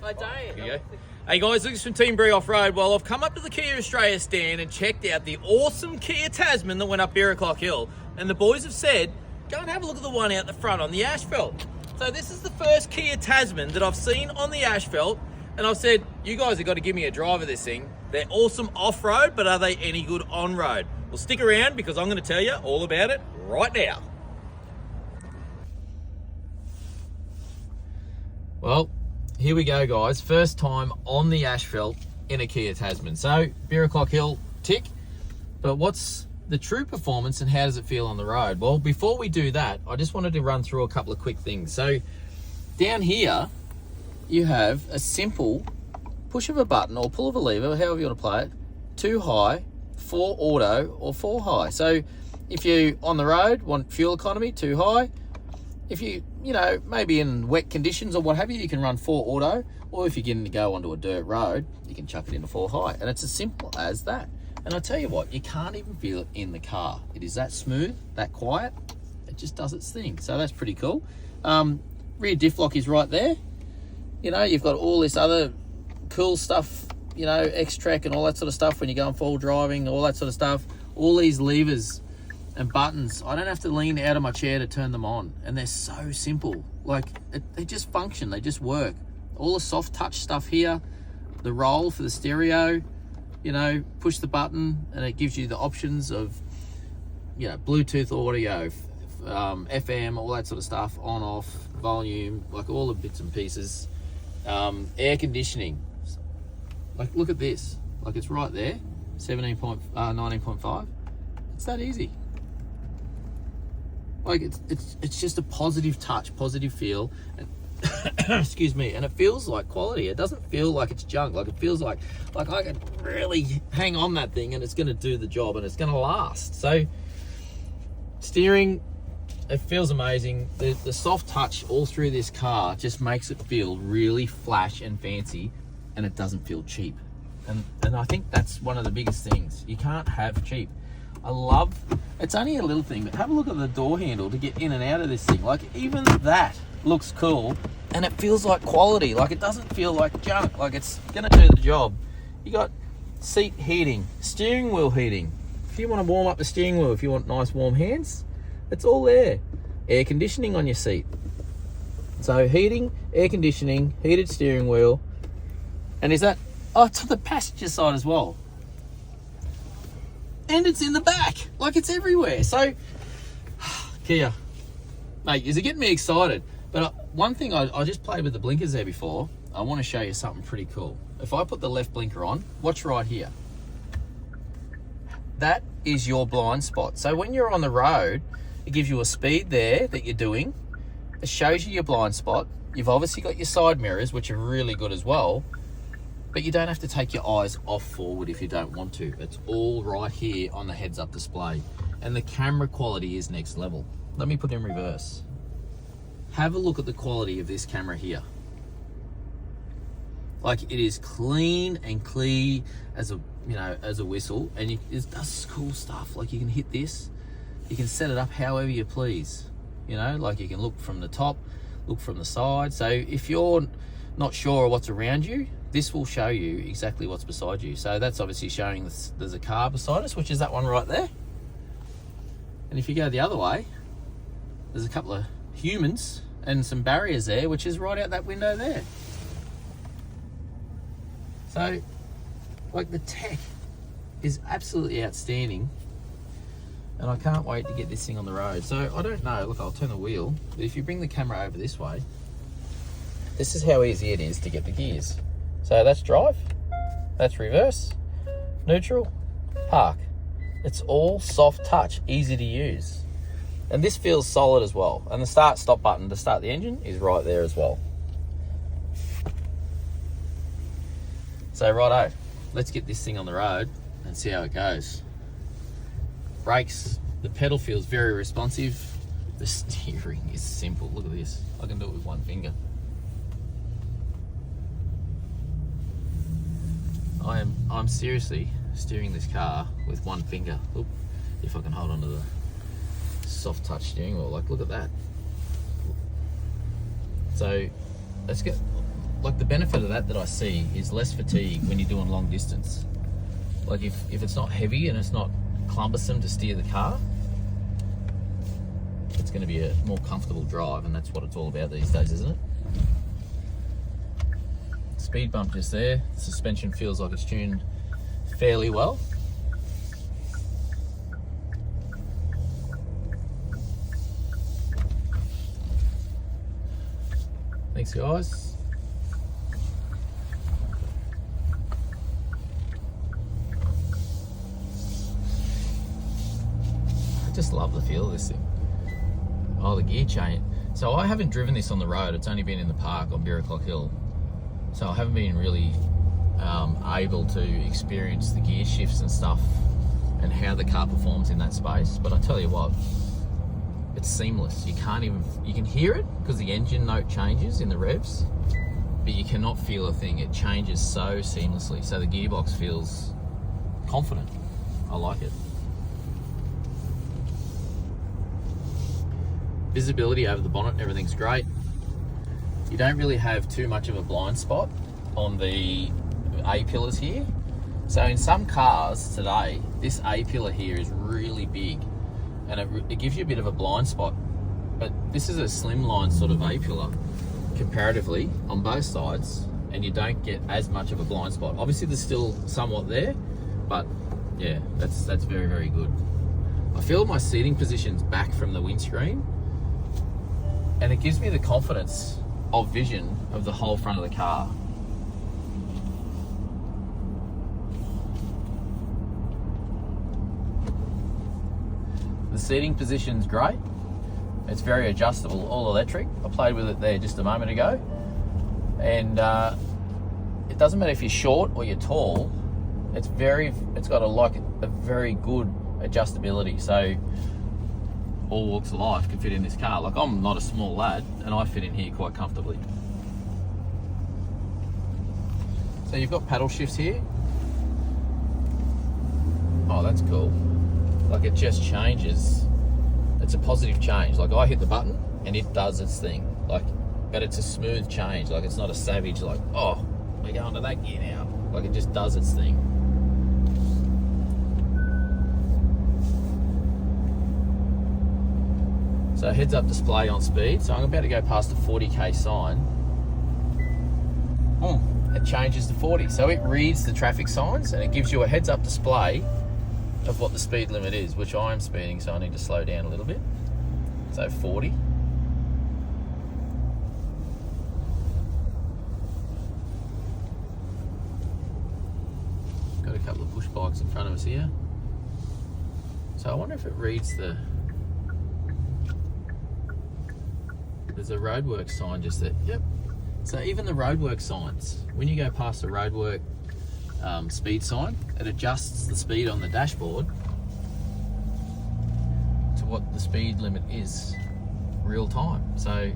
I don't. Yeah. Hey guys, Lucas from Team Bree Off-Road. Well, I've come up to the Kia Australia stand and checked out the awesome Kia Tasman that went up Birraclock Hill. And the boys have said, go and have a look at the one out the front on the asphalt. So this is the first Kia Tasman that I've seen on the asphalt. And I've said, you guys have got to give me a drive of this thing. They're awesome off-road, but are they any good on-road? Well, stick around because I'm going to tell you all about it right now. Well, here we go, guys. First time on the asphalt in a Kia Tasman. So, Birraclock Hill, tick. But what's the true performance and how does it feel on the road? Well, before we do that, I just wanted to run through a couple of quick things. So, down here, you have a simple push of a button or pull of a lever, however you want to play it, 2 high, 4 auto, or 4 high. So, if you on the road want fuel economy, 2 high. If you know, maybe in wet conditions or what have you, you can run 4 auto, or if you're getting to go onto a dirt road, you can chuck it into 4 high. And it's as simple as that. And I tell you what, you can't even feel it in the car. It is that smooth, that quiet. It just does its thing. So that's pretty cool. Rear diff lock is right there. You know, you've got all this other cool stuff, you know, X-Track and all that sort of stuff when you're going full driving, all that sort of stuff. All these levers and buttons, I don't have to lean out of my chair to turn them on, and they're so simple. Like, they just function, they just work. All the soft touch stuff here, the roll for the stereo, you know, push the button and it gives you the options of, you know, Bluetooth audio, FM, all that sort of stuff, on, off, volume, like all the bits and pieces. Air conditioning, like look at this, like it's right there, 19.5. It's that easy. Like it's just a positive touch, positive feel, and excuse me, and it feels like quality. It doesn't feel like it's junk. Like it feels like I can really hang on that thing and it's going to do the job and it's going to last. So steering, it feels amazing. The soft touch all through this car just makes it feel really flash and fancy, and it doesn't feel cheap. And I think that's one of the biggest things. You can't have cheap. I love, it's only a little thing, but have a look at the door handle to get in and out of this thing. Like, even that looks cool, and it feels like quality. Like, it doesn't feel like junk. Like, it's gonna do the job. You got seat heating, steering wheel heating. If you want to warm up the steering wheel, if you want nice warm hands, it's all there. Air conditioning on your seat. So heating, air conditioning, heated steering wheel. And is that, oh, it's on the passenger side as well. And it's in the back, like it's everywhere. So, Kia, mate, is it getting me excited? But one thing, I just played with the blinkers there before. I want to show you something pretty cool. If I put the left blinker on, watch right here. That is your blind spot. So when you're on the road, it gives you a speed there that you're doing. It shows you your blind spot. You've obviously got your side mirrors, which are really good as well. But you don't have to take your eyes off forward if you don't want to. It's all right here on the heads-up display. And the camera quality is next level. Let me put in reverse. Have a look at the quality of this camera here. Like, it is clean and clear as a, you know, as a whistle. And it does cool stuff. Like, you can hit this. You can set it up however you please. You know, like you can look from the top, look from the side. So if you're not sure of what's around you, this will show you exactly what's beside you. So that's obviously showing there's a car beside us, which is that one right there. And if you go the other way, there's a couple of humans and some barriers there, which is right out that window there. So, like, the tech is absolutely outstanding. And I can't wait to get this thing on the road. So I don't know, look, I'll turn the wheel, but if you bring the camera over this way, this is how easy it is to get the gears. So that's drive, that's reverse, neutral, park. It's all soft touch, easy to use. And this feels solid as well. And the start stop button to start the engine is right there as well. So righto, let's get this thing on the road and see how it goes. Brakes, the pedal feels very responsive. The steering is simple. Look at this. I can do it with one finger. I'm seriously steering this car with one finger. Oop, if I can hold onto the soft touch steering wheel, like, look at that. So let's get like the benefit of that I see is less fatigue when you're doing long distance. Like if it's not heavy and it's not cumbersome to steer the car, it's going to be a more comfortable drive, and that's what it's all about these days, isn't it? Speed bump just there. The suspension feels like it's tuned fairly well. Thanks, guys. I just love the feel of this thing. Oh, the gear change. So I haven't driven this on the road. It's only been in the park on Birraclock Hill. So I haven't been really able to experience the gear shifts and stuff and how the car performs in that space. But I tell you what, it's seamless. You can hear it because the engine note changes in the revs, but you cannot feel a thing. It changes so seamlessly. So the gearbox feels confident. I like it. Visibility over the bonnet, everything's great. You don't really have too much of a blind spot on the A-pillars here. So in some cars today, this A-pillar here is really big and it gives you a bit of a blind spot. But this is a slimline sort of A-pillar comparatively on both sides, and you don't get as much of a blind spot. Obviously there's still somewhat there, but yeah, that's very, very good. I feel my seating position's back from the windscreen, and it gives me the confidence of vision of the whole front of the car. The seating position's great. It's very adjustable, all electric. I played with it there just a moment ago. And it doesn't matter if you're short or you're tall, it's got a very good adjustability. So all walks of life can fit in this car. Like, I'm not a small lad and I fit in here quite comfortably. So you've got paddle shifts here. Oh, that's cool. Like, it just changes. It's a positive change. Like, I hit the button and it does its thing. Like, but it's a smooth change. Like, it's not a savage, like, oh, we're going to that gear now. Like, it just does its thing. So heads up display on speed. So I'm about to go past the 40k sign. It changes to 40. So it reads the traffic signs and it gives you a heads up display of what the speed limit is, which I am speeding, so I need to slow down a little bit. So 40. Got a couple of push bikes in front of us here. So I wonder if it reads there's a roadwork sign just there. Yep. So even the roadwork signs, when you go past the roadwork speed sign, it adjusts the speed on the dashboard to what the speed limit is real time. So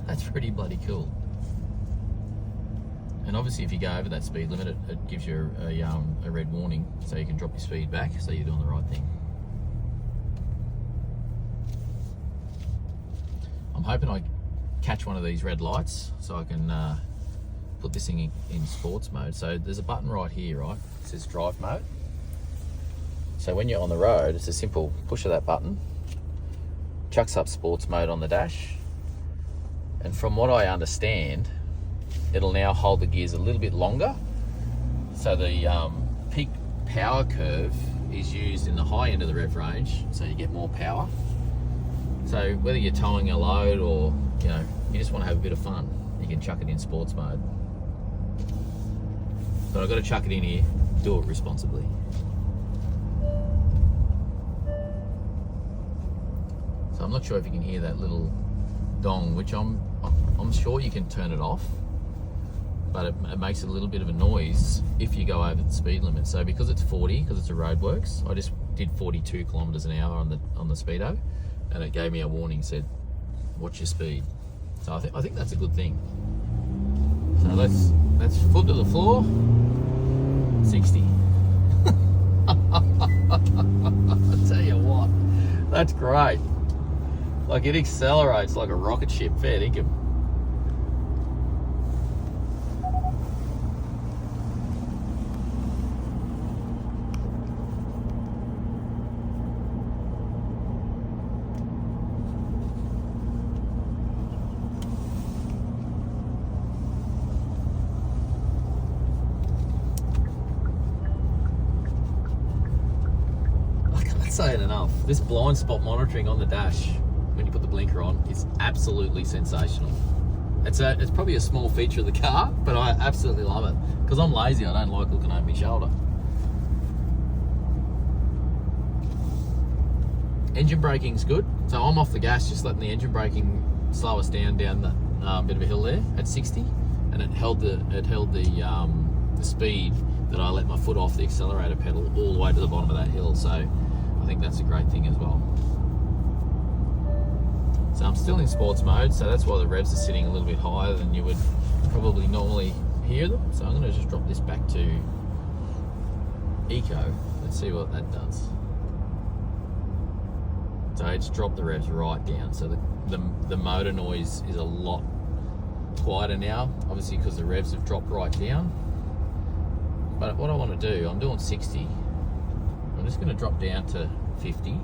that's pretty bloody cool. And obviously if you go over that speed limit, it gives you a red warning, so you can drop your speed back so you're doing the right thing. I'm hoping I catch one of these red lights so I can put this thing in sports mode. So there's a button right here, right? It says drive mode. So when you're on the road, it's a simple push of that button, chucks up sports mode on the dash, and from what I understand, it'll now hold the gears a little bit longer. So the peak power curve is used in the high end of the rev range, so you get more power. So whether you're towing a load or you just want to have a bit of fun, you can chuck it in sports mode. But I've got to chuck it in here, do it responsibly. So I'm not sure if you can hear that little dong, which I'm sure you can turn it off, but it makes a little bit of a noise if you go over the speed limit. So because it's 40, because it's a roadworks, I just did 42 kilometers an hour on the speedo, and it gave me a warning, said, watch your speed. So I think that's a good thing. So let's foot to the floor, 60. I tell you what, that's great. Like, it accelerates like a rocket ship, fair dinkum. saying enough. This blind spot monitoring on the dash when you put the blinker on is absolutely sensational. It's probably a small feature of the car, but I absolutely love it because I'm lazy. I don't like looking over my shoulder. Engine braking's good, so I'm off the gas, just letting the engine braking slow us down the bit of a hill there at 60, and it held the speed that I let my foot off the accelerator pedal all the way to the bottom of that hill. So I think that's a great thing as well. So I'm still in sports mode, so that's why the revs are sitting a little bit higher than you would probably normally hear them. So I'm going to just drop this back to eco. Let's see what that does. So it's dropped the revs right down. So the motor noise is a lot quieter now, obviously because the revs have dropped right down. But what I want to do, I'm doing 60. I'm just going to drop down to 50.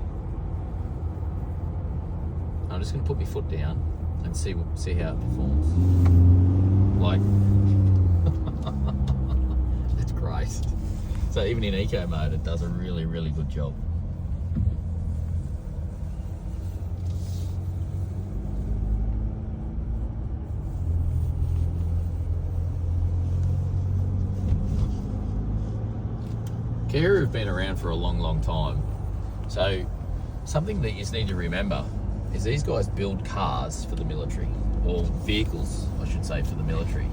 I'm just going to put my foot down and see how it performs. Like, it's great. So even in eco mode, it does a really, really good job. Kia have been around for a long, long time. So something that you just need to remember is these guys build cars for the military, or vehicles, I should say, for the military.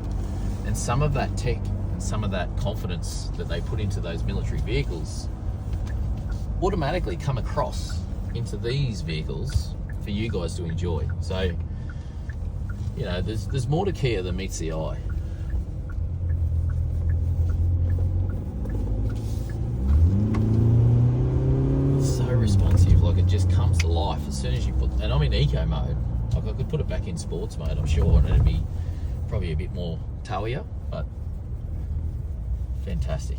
And some of that tech and some of that confidence that they put into those military vehicles automatically come across into these vehicles for you guys to enjoy. So, you know, there's more to Kia than meets the eye. Responsive, like it just comes to life as soon as you put, and I'm in eco mode, like I could put it back in sports mode, I'm sure, and it'd be probably a bit more towier, but fantastic.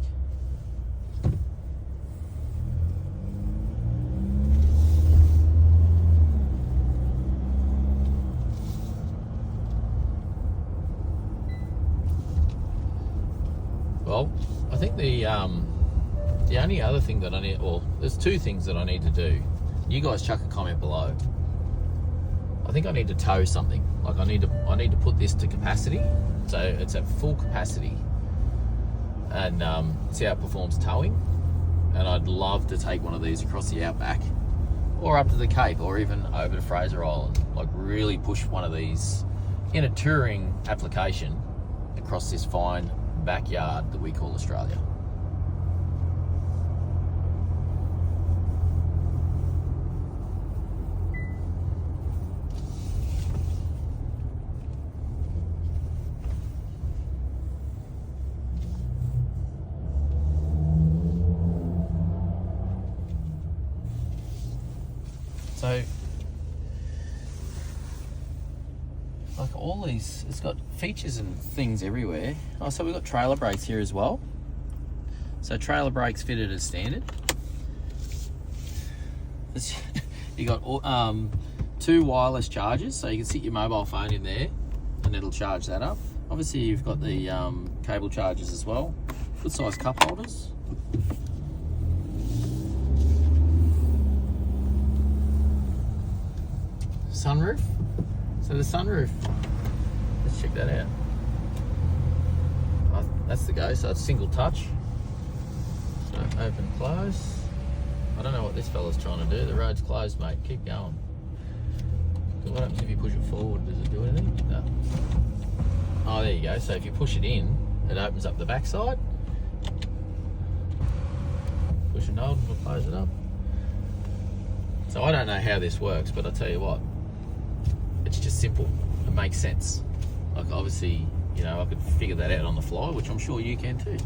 Well, I think the only other thing that I need, well, there's two things that I need to do. You guys chuck a comment below. I think I need to tow something. Like I need to put this to capacity, so it's at full capacity, and see how it performs towing. And I'd love to take one of these across the outback, or up to the Cape, or even over to Fraser Island. Like really push one of these in a touring application across this fine backyard that we call Australia. So, like all these, it's got features and things everywhere. Oh, so we've got trailer brakes here as well. So trailer brakes fitted as standard. You got 2 wireless chargers, so you can sit your mobile phone in there and it'll charge that up. Obviously you've got the cable chargers as well. Good size cup holders. Sunroof. So the sunroof, let's check that out. Oh, that's the go, so it's single touch. So open, close. I don't know what this fella's trying to do. The road's closed, mate. Keep going. What happens if you push it forward? Does it do anything? No. Oh, there you go. So if you push it in, it opens up the backside. Push and hold and we'll close it up. So I don't know how this works, but I'll tell you what. It's just simple. It makes sense. Like obviously, you know, I could figure that out on the fly, which I'm sure you can too.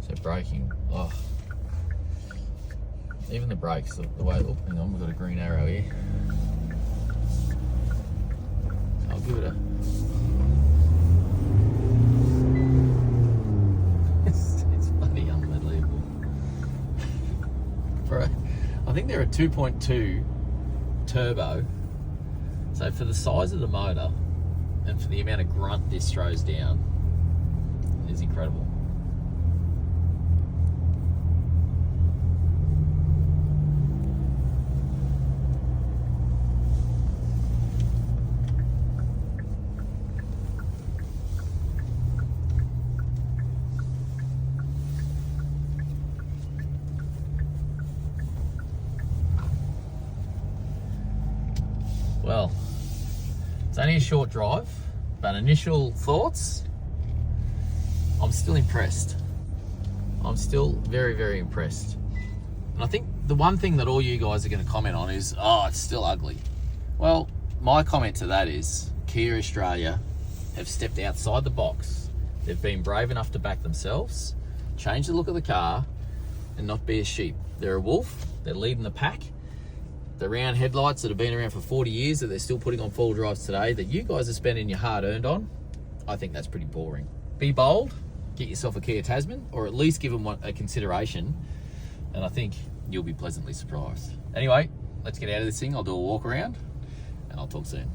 So braking, oh, even the brakes, the way, oh, hang on, we've got a green arrow here. I'll give it a, it's bloody unbelievable. I think they're a 2.2 turbo, So for the size of the motor and for the amount of grunt this throws down, it is incredible. Well, it's only a short drive, but initial thoughts, I'm still impressed. I'm still very, very impressed. And I think the one thing that all you guys are going to comment on is, oh, it's still ugly. Well, my comment to that is Kia Australia have stepped outside the box. They've been brave enough to back themselves, change the look of the car, and not be a sheep. They're a wolf. They're leading the pack. The round headlights that have been around for 40 years that they're still putting on four-wheel drives today that you guys are spending your hard-earned on, I think that's pretty boring. Be bold, get yourself a Kia Tasman, or at least give them a consideration, and I think you'll be pleasantly surprised. Anyway, let's get out of this thing. I'll do a walk around, and I'll talk soon.